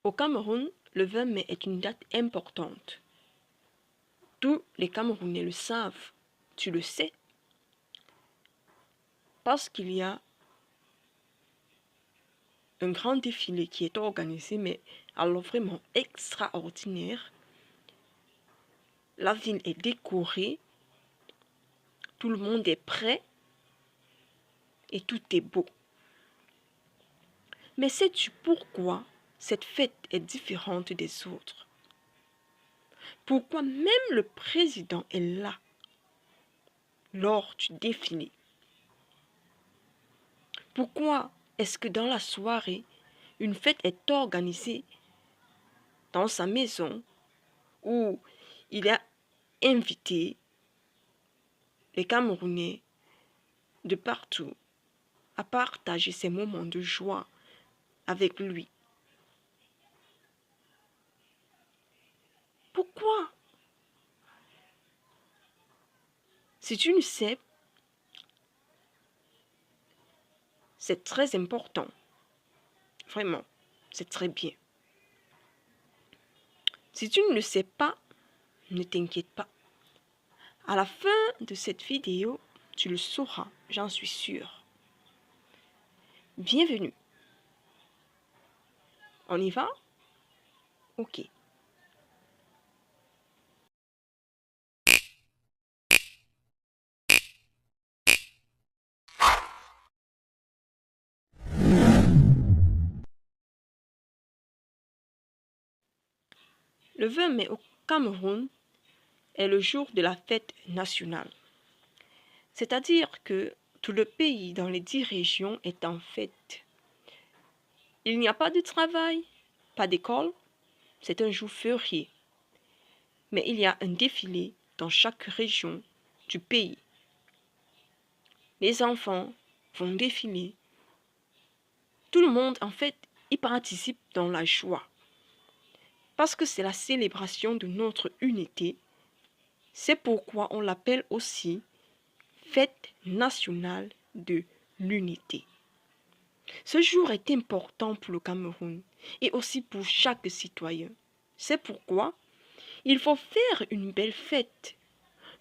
Au Cameroun, le 20 mai est une date importante. Tous les Camerounais le savent, tu le sais, parce qu'il y a un grand défilé qui est organisé, mais alors vraiment extraordinaire. La ville est décorée, tout le monde est prêt et tout est beau. Mais sais-tu pourquoi cette fête est différente des autres? Pourquoi même le président est là lors du défilé? Pourquoi est-ce que dans la soirée, une fête est organisée dans sa maison où il a invité les Camerounais de partout à partager ces moments de joie avec lui? Pourquoi? Si tu ne sais, c'est très important. Vraiment, c'est très bien. Si tu ne le sais pas, ne t'inquiète pas. À la fin de cette vidéo, tu le sauras, j'en suis sûre. Bienvenue. On y va? Ok. Le 20 mai au Cameroun est le jour de la fête nationale. C'est-à-dire que tout le pays dans les 10 régions est en fête. Il n'y a pas de travail, pas d'école, c'est un jour férié. Mais il y a un défilé dans chaque région du pays. Les enfants vont défiler. Tout le monde, en fait, y participe dans la joie. Parce que c'est la célébration de notre unité. C'est pourquoi on l'appelle aussi Fête nationale de l'unité. Ce jour est important pour le Cameroun et aussi pour chaque citoyen. C'est pourquoi il faut faire une belle fête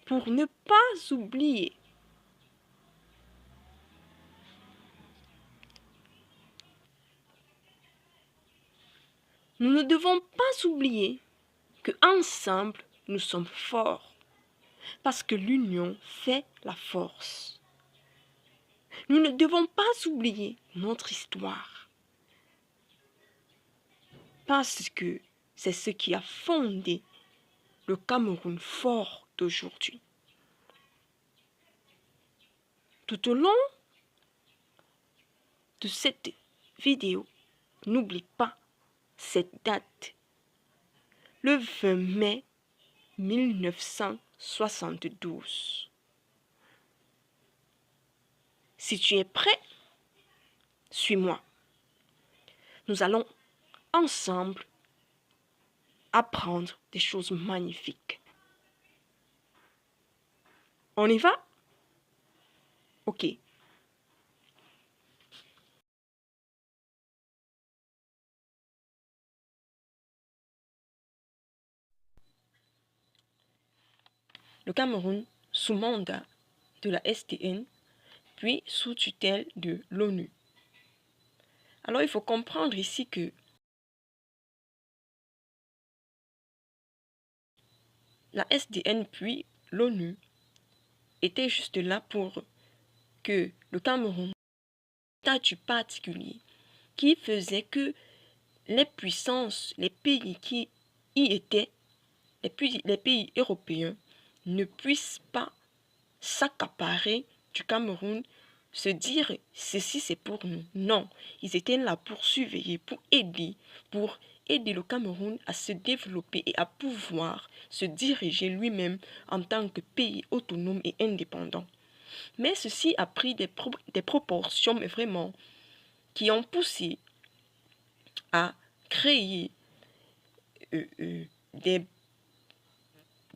pour ne pas oublier. Nous ne devons pas oublier que ensemble nous sommes forts parce que l'union fait la force. Nous ne devons pas oublier notre histoire parce que c'est ce qui a fondé le Cameroun fort d'aujourd'hui. Tout au long de cette vidéo, n'oublie pas cette date, le 20 mai 1972. Si tu es prêt, suis-moi. Nous allons ensemble apprendre des choses magnifiques. On y va? Ok. Le Cameroun sous mandat de la SDN, puis sous tutelle de l'ONU. Alors il faut comprendre ici que la SDN puis l'ONU étaient juste là pour que le Cameroun ait un statut particulier qui faisait que les puissances, les pays qui y étaient, les pays européens, ne puissent pas s'accaparer du Cameroun, se dire ceci c'est pour nous. Non, ils étaient là pour surveiller, pour aider le Cameroun à se développer et à pouvoir se diriger lui-même en tant que pays autonome et indépendant. Mais ceci a pris des proportions, mais vraiment, qui ont poussé à créer des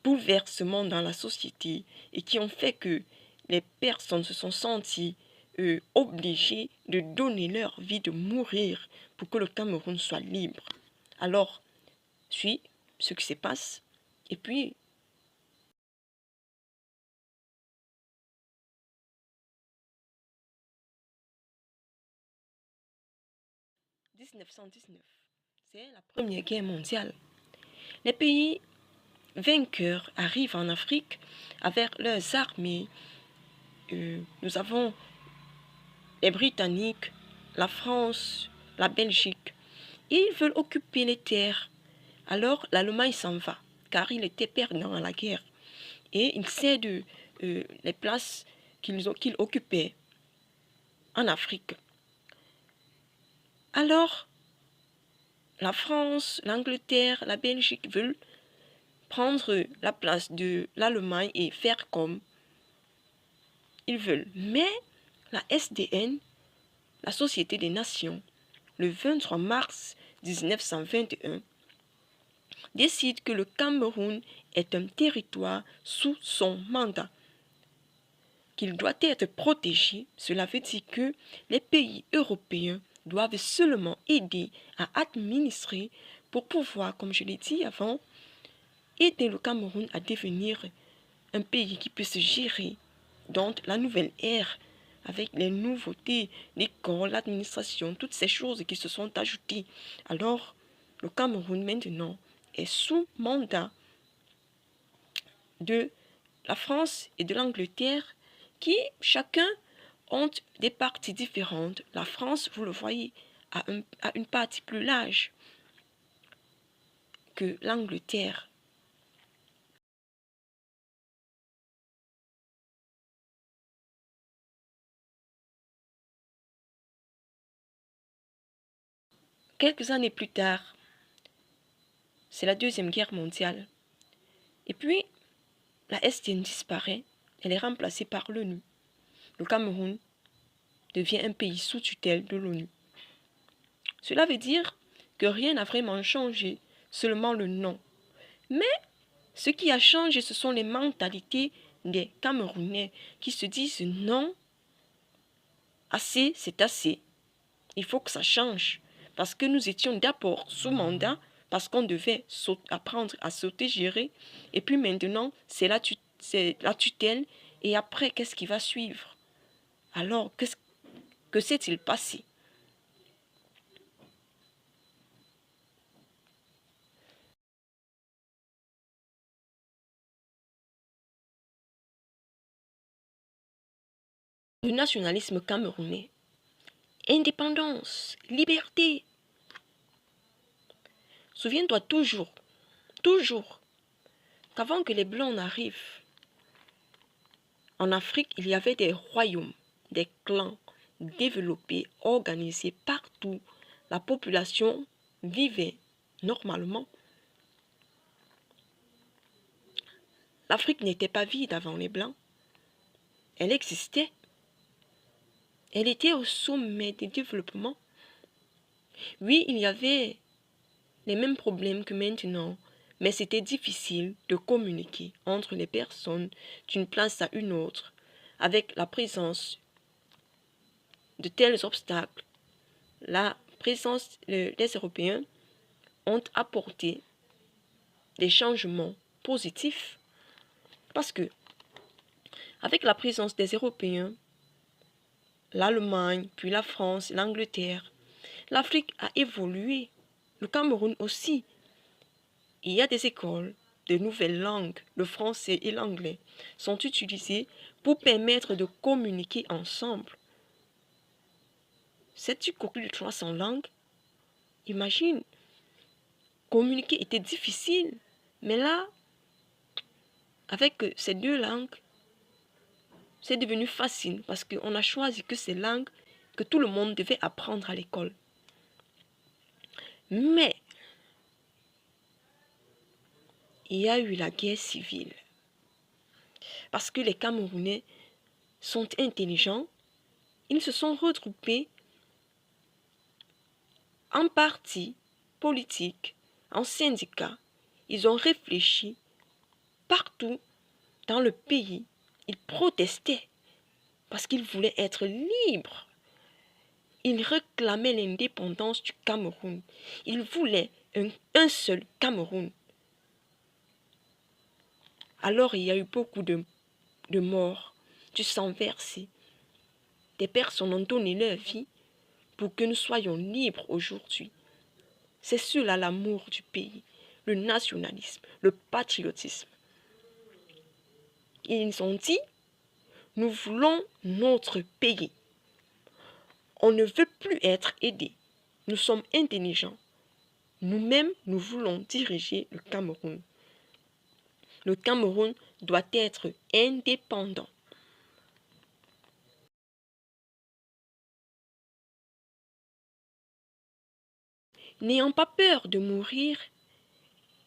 bouleversements dans la société et qui ont fait que les personnes se sont senties obligées de donner leur vie, de mourir pour que le Cameroun soit libre. Alors, suis ce qui se passe et puis 1919, c'est la Première Guerre mondiale. Les pays vainqueurs arrivent en Afrique avec leurs armées. Nous avons les Britanniques, la France, la Belgique. Ils veulent occuper les terres. Alors l'Allemagne s'en va, car il était perdant à la guerre. Et il cède les places qu'il occupait en Afrique. Alors, la France, l'Angleterre, la Belgique veulent prendre la place de l'Allemagne et faire comme ils veulent. Mais la SDN, la Société des Nations, le 23 mars 1921, décide que le Cameroun est un territoire sous son mandat, qu'il doit être protégé. Cela veut dire que les pays européens doivent seulement aider à administrer pour pouvoir, comme je l'ai dit avant, aider le Cameroun à devenir un pays qui peut se gérer dans la nouvelle ère avec les nouveautés, l'école, l'administration, toutes ces choses qui se sont ajoutées. Alors, le Cameroun maintenant est sous mandat de la France et de l'Angleterre qui, chacun, ont des parties différentes. La France, vous le voyez, a une partie plus large que l'Angleterre. Quelques années plus tard, c'est la Deuxième Guerre mondiale. Et puis, la SDN disparaît, elle est remplacée par l'ONU. Le Cameroun devient un pays sous tutelle de l'ONU. Cela veut dire que rien n'a vraiment changé, seulement le nom. Mais ce qui a changé, ce sont les mentalités des Camerounais qui se disent non, assez, c'est assez. Il faut que ça change. Parce que nous étions d'abord sous mandat, parce qu'on devait apprendre à s'autogérer. Et puis maintenant, c'est la tutelle. Et après, qu'est-ce qui va suivre? Alors, que s'est-il passé? Le nationalisme camerounais. Indépendance, liberté. Souviens-toi toujours, qu'avant que les Blancs n'arrivent, en Afrique, il y avait des royaumes, des clans développés, organisés partout. La population vivait normalement. L'Afrique n'était pas vide avant les Blancs. Elle existait. Elle était au sommet du développement. Oui, il y avait les mêmes problèmes que maintenant, mais c'était difficile de communiquer entre les personnes d'une place à une autre avec la présence de tels obstacles. La présence des Européens ont apporté des changements positifs parce que avec la présence des Européens, l'Allemagne, puis la France, l'Angleterre, l'Afrique a évolué, le Cameroun aussi. Il y a des écoles, de nouvelles langues, le français et l'anglais, sont utilisées pour permettre de communiquer ensemble. Sais-tu qu'au plus de 300 langues? Imagine, communiquer était difficile, mais là, avec ces deux langues, c'est devenu facile parce qu'on a choisi que ces langues que tout le monde devait apprendre à l'école. Mais, il y a eu la guerre civile. Parce que les Camerounais sont intelligents, ils se sont regroupés en partis politiques, en syndicats. Ils ont réfléchi partout dans le pays. Ils protestaient parce qu'ils voulaient être libres. Ils réclamaient l'indépendance du Cameroun. Ils voulaient un seul Cameroun. Alors il y a eu beaucoup de morts, du sang versé. Des personnes ont donné leur vie pour que nous soyons libres aujourd'hui. C'est cela l'amour du pays, le nationalisme, le patriotisme. Ils ont dit, nous voulons notre pays. On ne veut plus être aidé. Nous sommes intelligents. Nous-mêmes, nous voulons diriger le Cameroun. Le Cameroun doit être indépendant. N'ayant pas peur de mourir,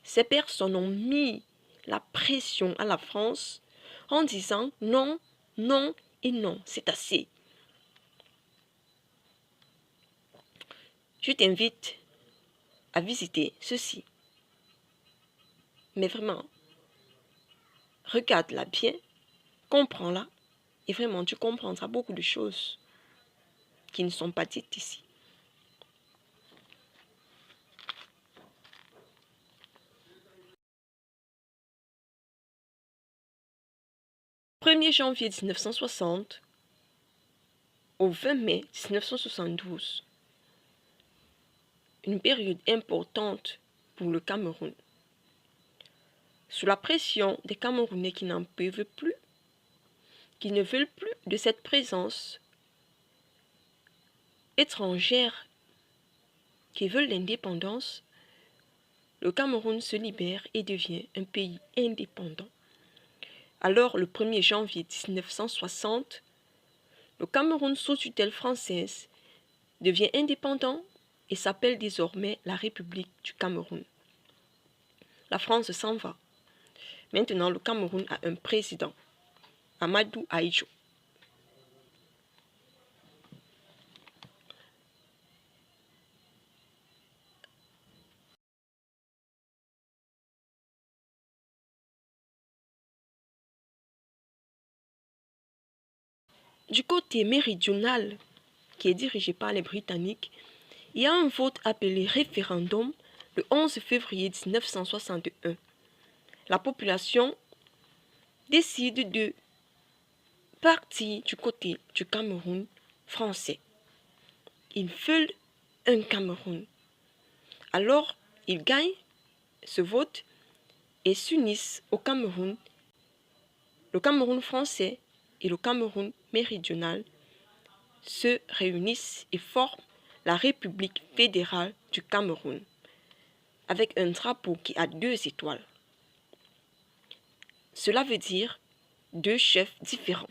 ces personnes ont mis la pression à la France en disant non, non et non, c'est assez. Je t'invite à visiter ceci. Mais vraiment, regarde-la bien, comprends-la, et vraiment tu comprendras beaucoup de choses qui ne sont pas dites ici. Du 1er janvier 1960 au 20 mai 1972, une période importante pour le Cameroun. Sous la pression des Camerounais qui n'en peuvent plus, qui ne veulent plus de cette présence étrangère, qui veulent l'indépendance, le Cameroun se libère et devient un pays indépendant. Alors, le 1er janvier 1960, le Cameroun sous tutelle française devient indépendant et s'appelle désormais la République du Cameroun. La France s'en va. Maintenant, le Cameroun a un président, Amadou Ahidjo. Du côté méridional, qui est dirigé par les Britanniques, il y a un vote appelé référendum le 11 février 1961. La population décide de partir du côté du Cameroun français. Ils veulent un Cameroun. Alors, ils gagnent ce vote et s'unissent au Cameroun. Le Cameroun français et le Cameroun méridional se réunissent et forment la République fédérale du Cameroun, avec un drapeau qui a 2 étoiles. Cela veut dire 2 chefs différents.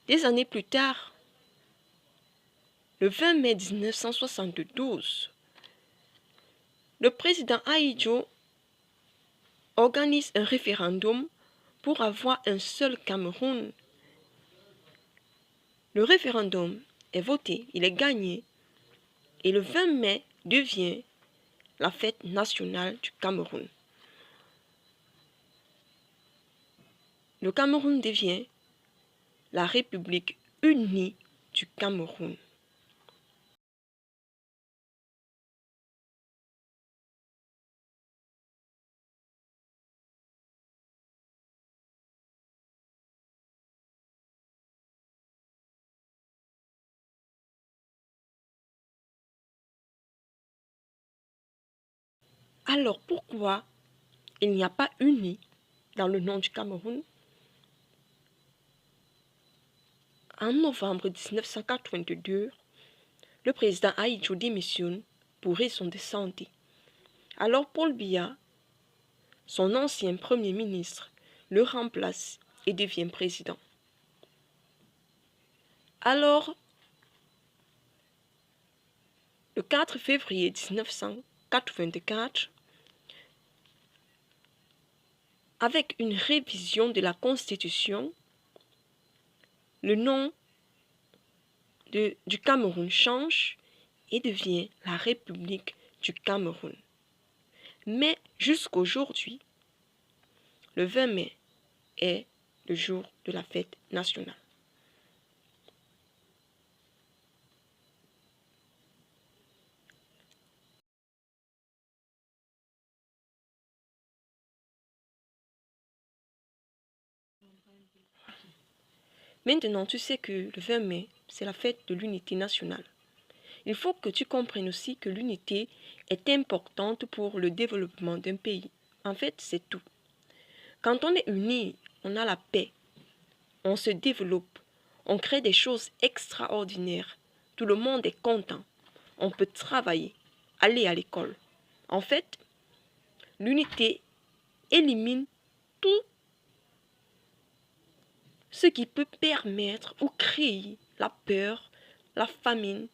Des années plus tard, le 20 mai 1972, le président Ahidjo organise un référendum pour avoir un seul Cameroun. Le référendum est voté, il est gagné, et le 20 mai devient la fête nationale du Cameroun. Le Cameroun devient la République unie du Cameroun. Alors pourquoi il n'y a pas uni dans le nom du Cameroun? En novembre 1982, le président Ahidjo démissionne pour raison de santé. Alors Paul Biya, son ancien premier ministre, le remplace et devient président. Alors, le 4 février 1984, avec une révision de la Constitution, le nom du Cameroun change et devient la République du Cameroun. Mais jusqu'aujourd'hui, le 20 mai est le jour de la fête nationale. Maintenant, tu sais que le 20 mai, c'est la fête de l'unité nationale. Il faut que tu comprennes aussi que l'unité est importante pour le développement d'un pays. En fait, c'est tout. Quand on est unis, on a la paix, on se développe, on crée des choses extraordinaires. Tout le monde est content. On peut travailler, aller à l'école. En fait, l'unité élimine tout ce qui peut permettre ou créer la peur, la famine,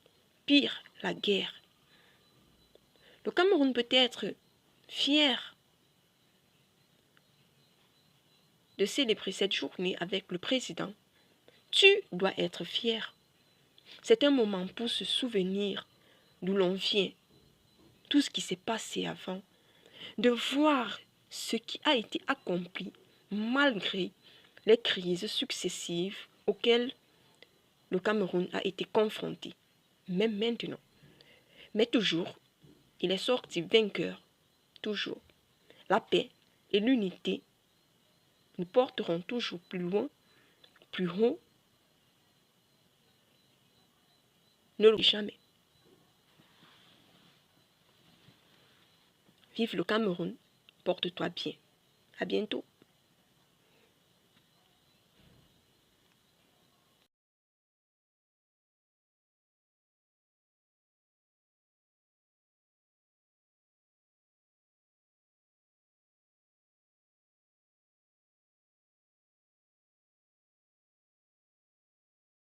pire, la guerre. Le Cameroun peut être fier de célébrer cette journée avec le président. Tu dois être fier. C'est un moment pour se souvenir d'où l'on vient, tout ce qui s'est passé avant, de voir ce qui a été accompli malgré les crises successives auxquelles le Cameroun a été confronté, même maintenant. Mais toujours, il est sorti vainqueur, toujours. La paix et l'unité nous porteront toujours plus loin, plus haut. Ne l'oublie jamais. Vive le Cameroun, porte-toi bien. À bientôt.